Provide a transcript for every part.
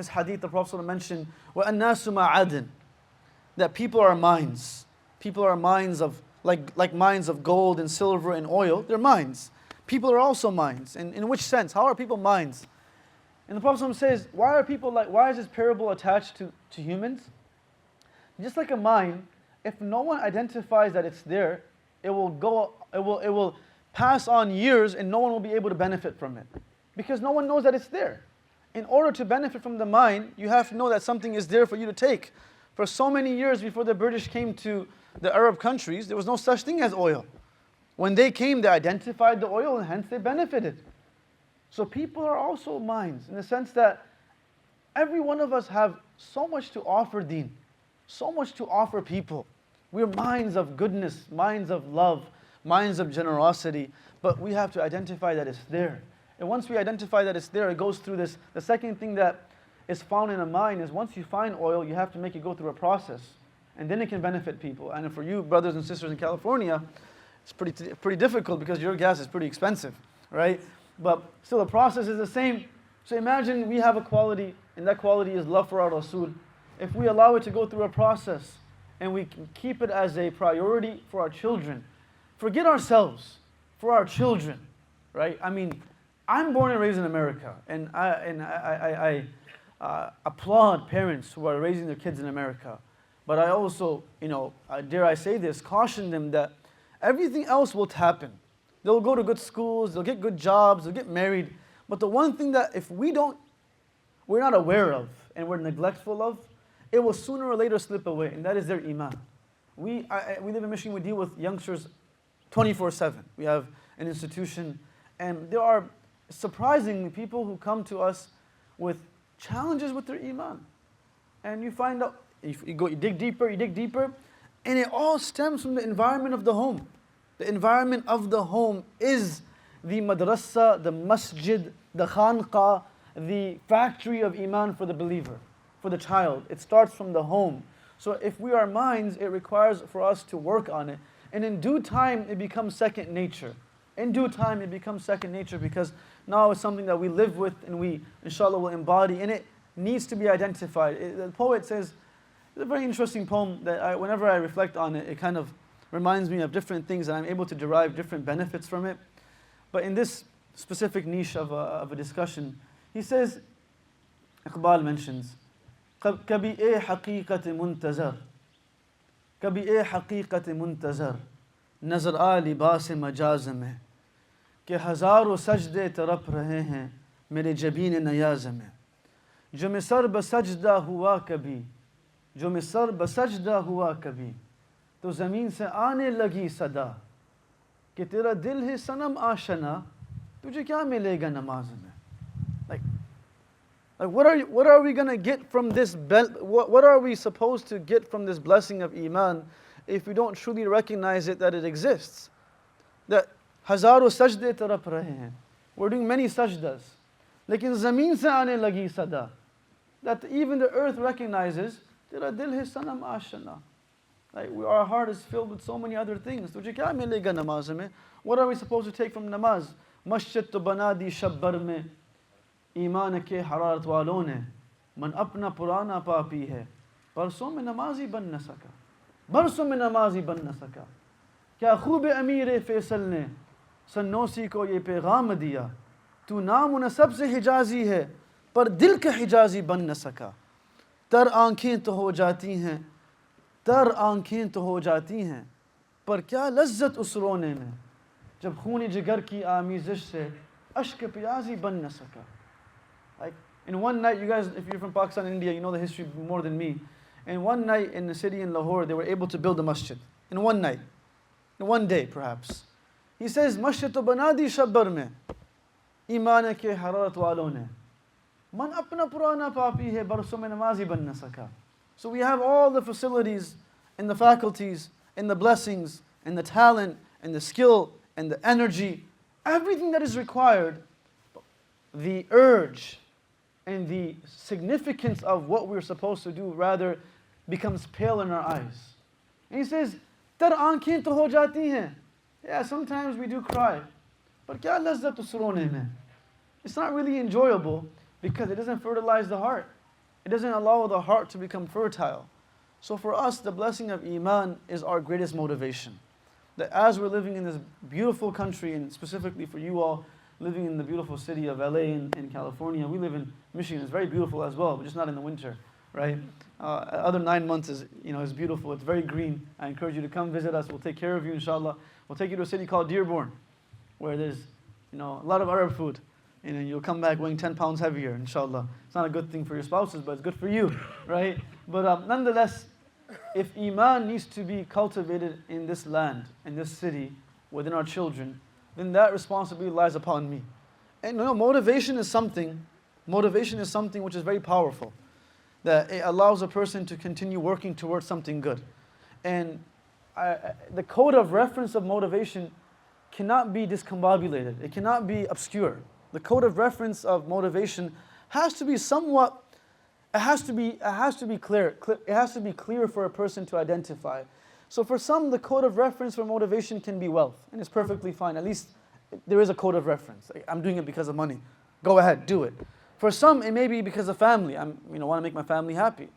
this hadith, the Prophet ﷺ mentioned, وَأَنَّاسُ مَعَدٍ, that people are mines. People are mines of, like mines of gold and silver and oil. They're mines. People are also mines. In which sense? How are people mines? And the Prophet ﷺ says, why is this parable attached to humans? Just like a mine, if no one identifies that it's there, it will pass on years and no one will be able to benefit from it. Because no one knows that it's there. In order to benefit from the mine, you have to know that something is there for you to take. For so many years before the British came to the Arab countries, there was no such thing as oil. When they came, they identified the oil and hence they benefited. So people are also mines in the sense that every one of us have so much to offer Deen, so much to offer people. We're mines of goodness, mines of love, mines of generosity, but we have to identify that it's there. And once we identify that it's there, it goes through this. The second thing that is found in a mine is once you find oil, you have to make it go through a process. And then it can benefit people. And for you brothers and sisters in California, it's pretty difficult because your gas is pretty expensive, right? But still the process is the same. So imagine we have a quality, and that quality is love for our Rasul. If we allow it to go through a process, and we keep it as a priority for our children, forget ourselves, for our children, right? I mean, I'm born and raised in America, and I applaud parents who are raising their kids in America. But I also, dare I say this, caution them that everything else will happen. They'll go to good schools, they'll get good jobs, they'll get married. But the one thing that if we're not aware of, and we're neglectful of, it will sooner or later slip away, and that is their iman. We live in Michigan, we deal with youngsters 24/7. We have an institution, and there are surprisingly people who come to us with challenges with their iman. And you find out, you dig deeper, and it all stems from the environment of the home. The environment of the home is the madrasa, the masjid, the khanqa, the factory of iman for the believer, for the child. It starts from the home. So if we are minds, it requires for us to work on it. And in due time, it becomes second nature. In due time, it becomes second nature because now it's something that we live with and we, inshallah, will embody. And it needs to be identified. The poet says, it's a very interesting poem that whenever I reflect on it, it kind of reminds me of different things and I'm able to derive different benefits from it. But in this specific niche of a discussion, he says, Iqbal mentions, कभी ए हकीकत मुंतज़र कभी ए हकीकत मुंतज़र नज़र आ लिबास मजाज में कि हज़ारों सजदे तरफ रहे हैं मेरे जबीन नयाज़ में जो मैं सर बसजदा हुआ कभी जो मैं सर बसजदा हुआ कभी तो ज़मीन से आने लगी सदा कि तेरा दिल है सनम आशना तुझे क्या मिलेगा नमाज में. Like what are we going to get from this? What are we supposed to get from this blessing of iman if we don't truly recognize it that it exists? That हज़ारों सजदे तरफ रहे हैं. We're doing many sajdas. लेकिन ज़मीन से आने लगी सदा. That even the earth recognizes तेरा दिल है सनम आशना. Like our heart is filled with so many other things. तुझे क्या मिलेगा नमाज में? What are we supposed to take from namaz? मस्जिद तो बना दी शब्बर में ईमान के हरारत वालों ने मन अपना पुराना पापी है परसों में नमाजी बन न सका बरसों में नमाजी बन न सका क्या खूब अमीर फैसल ने सन्नोसी को ये पैगाम दिया तू नाम नसब से हिजाजी है पर दिल का हिजाजी बन न सका तर आँखें तो हो जाती हैं तर आँखें तो हो जाती हैं पर क्या लज्जत उस रोने में जब खून जिगर की आमीज़श से अश्क प्याजी बन न सका. Like in one night, you guys, if you're from Pakistan and India, you know the history more than me. And one night in the city in Lahore, they were able to build a masjid. In one night. In one day, perhaps. He says, Masjid to banadi shabbar mein. Iman ke hararat walon ne. Man apna purana papi hai, barso mein namazi ban na saka. So we have all the facilities and the faculties and the blessings and the talent and the skill and the energy. Everything that is required, the urge and the significance of what we're supposed to do rather becomes pale in our eyes. And he says, Tar aankhein to ho jati hain. Yeah, sometimes we do cry. But kya lazzat us rone mein? It's not really enjoyable because it doesn't fertilize the heart. It doesn't allow the heart to become fertile. So for us, the blessing of Iman is our greatest motivation. That as we're living in this beautiful country, and specifically for you all, living in the beautiful city of LA in California, we live in Michigan, it's very beautiful as well, but just not in the winter, right? Other 9 months is beautiful, it's very green. I encourage you to come visit us, we'll take care of you inshallah. We'll take you to a city called Dearborn, where there's a lot of Arab food. And you'll come back weighing 10 pounds heavier, inshallah. It's not a good thing for your spouses, but it's good for you, right? But nonetheless, if Iman needs to be cultivated in this land, in this city, within our children, then that responsibility lies upon me. And motivation is something which is very powerful. That it allows a person to continue working towards something good. And the code of reference of motivation cannot be discombobulated. It cannot be obscure. The code of reference of motivation has to be somewhat, it has to be clear. It has to be clear for a person to identify. So for some, the code of reference for motivation can be wealth, and it's perfectly fine. At least there is a code of reference. I'm doing it because of money. Go ahead, do it. For some, it may be because of family. I want to make my family happy.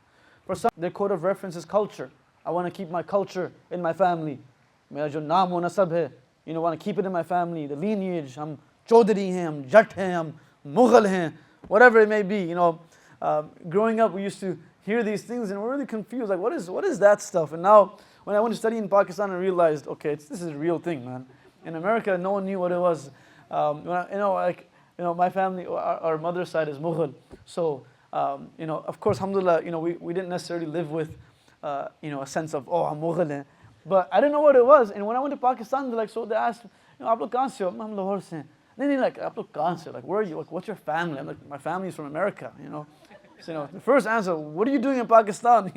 For some, their code of reference is culture. I want to keep my culture in my family. Mera jo naam wa nasab hai, want to keep it in my family, the lineage. I'm Chaudhary hain, I'm Jat hain, I'm Mughal hain, whatever it may be. Growing up, we used to hear these things and we're really confused. Like, what is that stuff? And now, when I went to study in Pakistan, I realized, okay, this is a real thing, man. In America, no one knew what it was. My family, our mother's side is Mughal. So, of course, alhamdulillah, we didn't necessarily live with, a sense of, I'm Mughal hain. But I didn't know what it was. And when I went to Pakistan, they asked, aap log kahan se ho? I'm Lahore se hain. Then they're like, aap log kahan se ho? Like, where are you? Like, what's your family? I'm like, my family's from America, So, the first answer, what are you doing in Pakistan?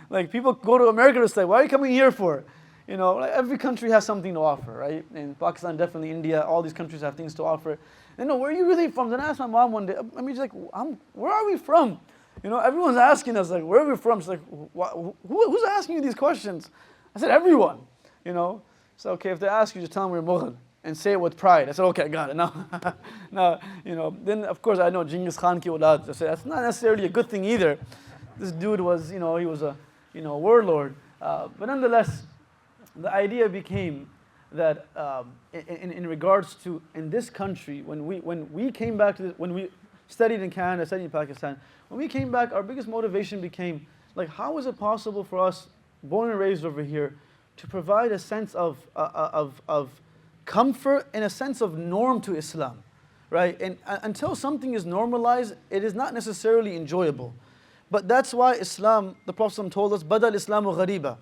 Like people go to America to say, why are you coming here for? Like every country has something to offer, right? And Pakistan, definitely India, all these countries have things to offer. And where are you really from? Then I asked my mom one day, she's like, where are we from? Everyone's asking us, like, where are we from? She's like, who's asking you these questions? I said, everyone, So, okay, if they ask you, just tell them we're Mughal and say it with pride. I said, okay, I got it. Now, then of course I know Genghis Khan ki aulad. I said, that's not necessarily a good thing either. This dude was, he was a, warlord. But nonetheless, the idea became that in regards to, in this country, when we came back to when we studied in Canada, studied in Pakistan, when we came back, our biggest motivation became, like, how is it possible for us, born and raised over here, to provide a sense of comfort and a sense of norm to Islam, right? And until something is normalized, it is not necessarily enjoyable. But that's why Islam, the Prophet told us, Badal Islamu ghariba.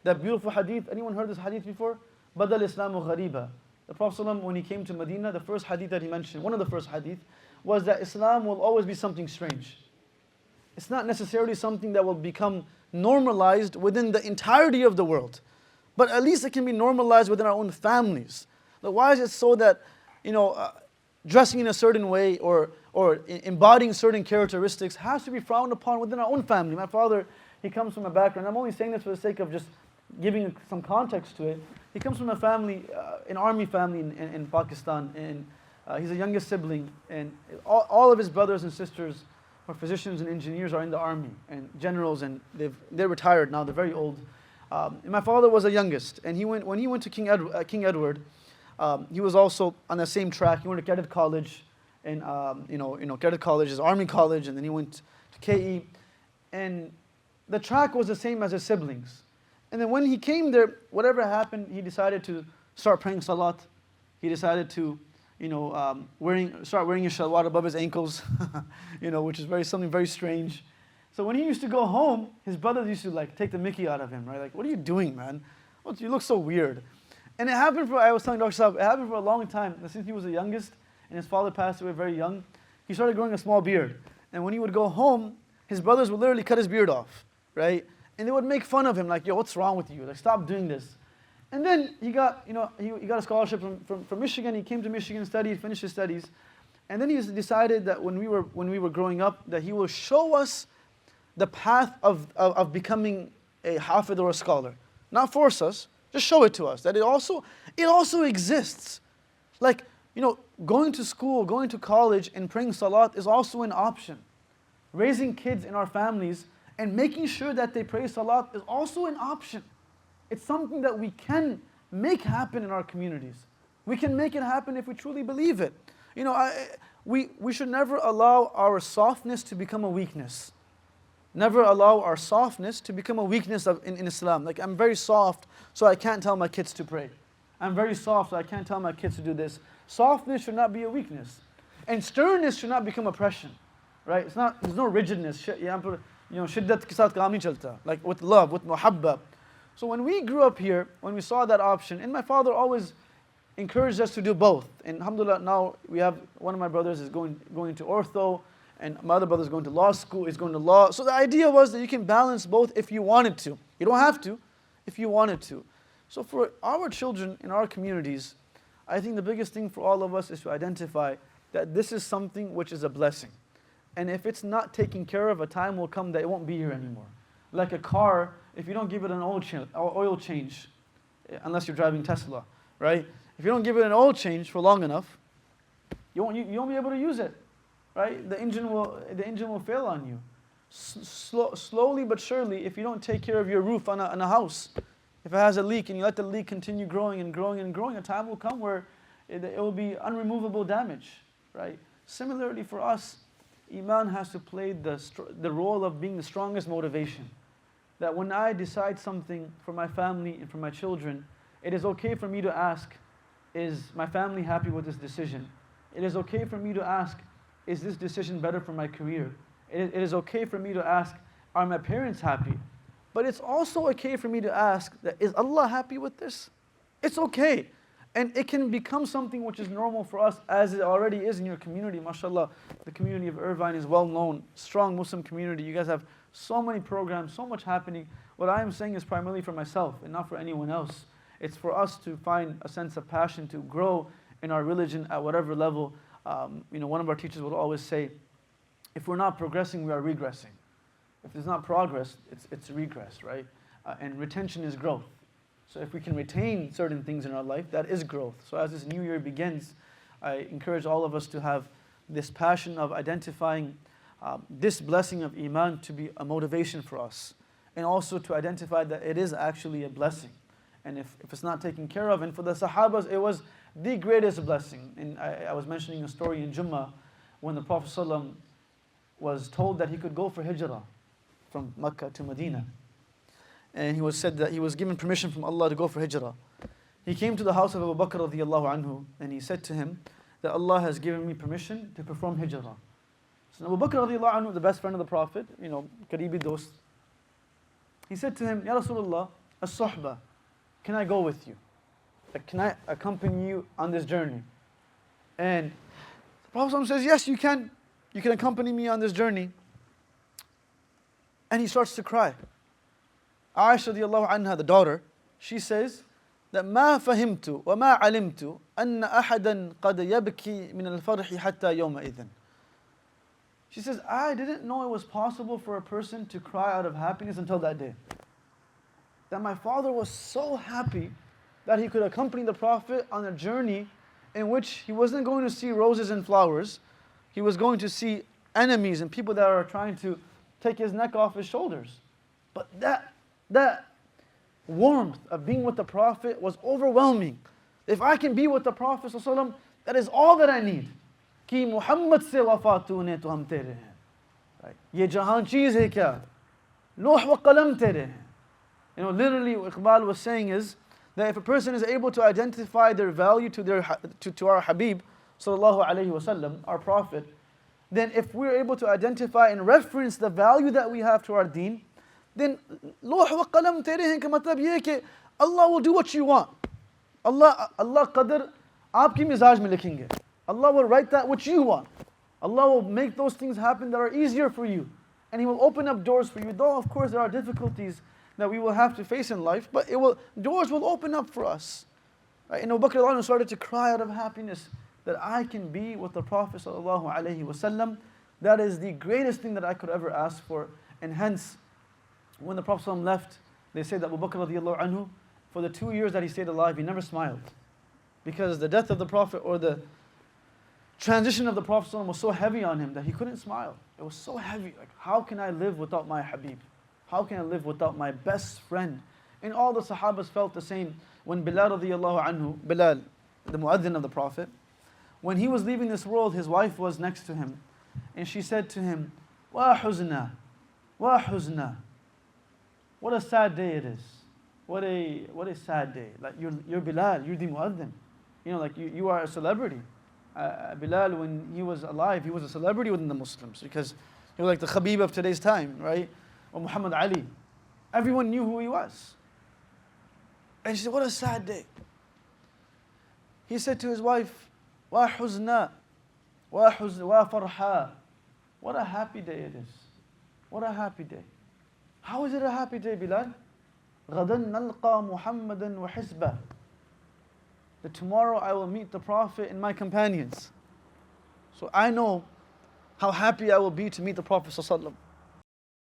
That beautiful hadith, anyone heard this hadith before? Badal Islamu ghariba. The Prophet when he came to Medina, the first hadith that he mentioned, one of the first hadith, was that Islam will always be something strange. It's not necessarily something that will become normalized within the entirety of the world. But at least it can be normalized within our own families. Like, why is it so that, dressing in a certain way or embodying certain characteristics has to be frowned upon within our own family? My father, he comes from a background, I'm only saying this for the sake of just giving some context to it. He comes from a family, an army family in Pakistan, and he's the youngest sibling, and all of his brothers and sisters are physicians and engineers, are in the army, and generals, and they're retired now, they're very old. And my father was the youngest, and when he went to King Edward, he was also on the same track. He went to Cadet College, and Cadet College is Army College, and then he went to KE, and the track was the same as his siblings. And then when he came there, whatever happened, he decided to start praying salat. He decided to, start wearing a shalwar above his ankles, which is something very strange. So when he used to go home, his brothers used to take the mickey out of him, right? Like, what are you doing, man? You look so weird. And it happened I was telling Dr. Saab, it happened for a long time. Since he was the youngest, and his father passed away very young, he started growing a small beard. And when he would go home, his brothers would literally cut his beard off, right? And they would make fun of him, like, yo, what's wrong with you? Like, stop doing this. And then he got, he got a scholarship from Michigan. He came to Michigan, studied, finished his studies. And then he decided that when we were growing up, that he will show us the path of becoming a hafid or a scholar. Not force us, just show it to us, that it also exists. Like, going to school, going to college, and praying salat is also an option. raising kids in our families and making sure that they pray salat is also an option. It's something that we can make happen in our communities. We can make it happen if we truly believe it. You know, we should never allow our softness to become a weakness. Never allow our softness to become a weakness in Islam. Like, I'm very soft, so I can't tell my kids to pray. I'm very soft, so I can't tell my kids to do this. Softness should not be a weakness. And sternness should not become oppression. Right? There's no rigidness. You know, shiddat ke saath kaam nahi chalta. Like with love, with muhabba. So when we grew up here, when we saw that option, and my father always encouraged us to do both. And alhamdulillah, now we have, one of my brothers is going to ortho, and my other brother is going to law school, is going to law. So the idea was that you can balance both if you wanted to. You don't have to, if you wanted to. So for our children in our communities, I think the biggest thing for all of us is to identify that this is something which is a blessing. And if it's not taken care of, a time will come that it won't be here anymore. Like a car, if you don't give it an oil change, unless you're driving Tesla, right? If you don't give it an oil change for long enough, you won't be able to use it, right? The engine will fail on you. Slowly but surely, if you don't take care of your roof on a house, if it has a leak and you let the leak continue growing and growing and growing, a time will come where it will be unremovable damage, right? Similarly for us, Iman has to play the role of being the strongest motivation. That when I decide something for my family and for my children, it is okay for me to ask, is my family happy with this decision? It is okay for me to ask, is this decision better for my career? It is okay for me to ask, are my parents happy? But it's also okay for me to ask, that, is Allah happy with this? It's okay. And it can become something which is normal for us, as it already is in your community. MashaAllah, the community of Irvine is well known, strong Muslim community. You guys have so many programs, so much happening. What I am saying is primarily for myself and not for anyone else. It's for us to find a sense of passion to grow in our religion at whatever level. You know, one of our teachers would always say, if we're not progressing, we are regressing. If there's not progress, it's regress, right? And retention is growth. So if we can retain certain things in our life, that is growth. So as this new year begins, I encourage all of us to have this passion of identifying this blessing of Iman to be a motivation for us. And also to identify that it is actually a blessing. And if it's not taken care of, and for the Sahabas, it was the greatest blessing. And I was mentioning a story in Jummah when the Prophet ﷺ was told that he could go for hijrah from Mecca to Medina. And he was said that he was given permission from Allah to go for hijrah. He came to the house of Abu Bakr radiallahu anhu, and he said to him that Allah has given me permission to perform hijrah. So Abu Bakr radiallahu anhu, the best friend of the Prophet, you know, Qaribi dost, he said to him, Ya Rasulullah, as-suhbah, can I go with you? Like, can I accompany you on this journey? And the Prophet says, yes, you can. You can accompany me on this journey. And he starts to cry. Aisha radiallahu anha, the daughter, she says that ما فهمت وما علمت أن أحدا قد يبكي من الفرح حتى يومئذ. She says, I didn't know it was possible for a person to cry out of happiness until that day. That my father was so happy that he could accompany the Prophet on a journey in which he wasn't going to see roses and flowers. He was going to see enemies and people that are trying to take his neck off his shoulders. But that warmth of being with the Prophet was overwhelming. If I can be with the Prophet ﷺ, that is all that I need. Ki Muhammad se wafa tune to hum tere hain. Ye jahan cheez hai kya? Lauh wa qalam tere hain. You know, literally what Iqbal was saying is that if a person is able to identify their value to our Habib sallallahu alaihi wasallam, our Prophet, then if we're able to identify and reference the value that we have to our Deen, then lauh wa qalam tere hain ka matlab ye hai ki Allah will do what you want. Allah qadr aapki mizaj mein likhenge. Allah will write that which you want. Allah will make those things happen that are easier for you. And He will open up doors for you. Though of course there are difficulties that we will have to face in life, but doors will open up for us. Right? And Abu Bakr started to cry out of happiness that I can be with the Prophet ﷺ. That is the greatest thing that I could ever ask for. And hence, when the Prophet ﷺ left, they say that Abu Bakr radiallahu anhu, for the 2 years that he stayed alive, he never smiled. Because the death of the Prophet or the transition of the Prophet ﷺ was so heavy on him that he couldn't smile. It was so heavy. Like, how can I live without my Habib? How can I live without my best friend? And all the Sahabas felt the same. When Bilal radiallahu anhu, Bilal, the muaddin of the Prophet, when he was leaving this world, his wife was next to him. And she said to him, Wa huzna, wa huzna. What a sad day it is. What a sad day. Like you're Bilal, you're the muaddin. You know, like you are a celebrity. Bilal, when he was alive, he was a celebrity within the Muslims because he was like the Khabib of today's time, right? Or Muhammad Ali. Everyone knew who he was. And she said, what a sad day. He said to his wife, Wa huzna, wa farha. What a happy day it is. What a happy day. How is it a happy day, Bilal? غَدًا نَلْقَى مُحَمَّدًا وَحِزْبًا. That tomorrow I will meet the Prophet and my companions. So I know how happy I will be to meet the Prophet ﷺ.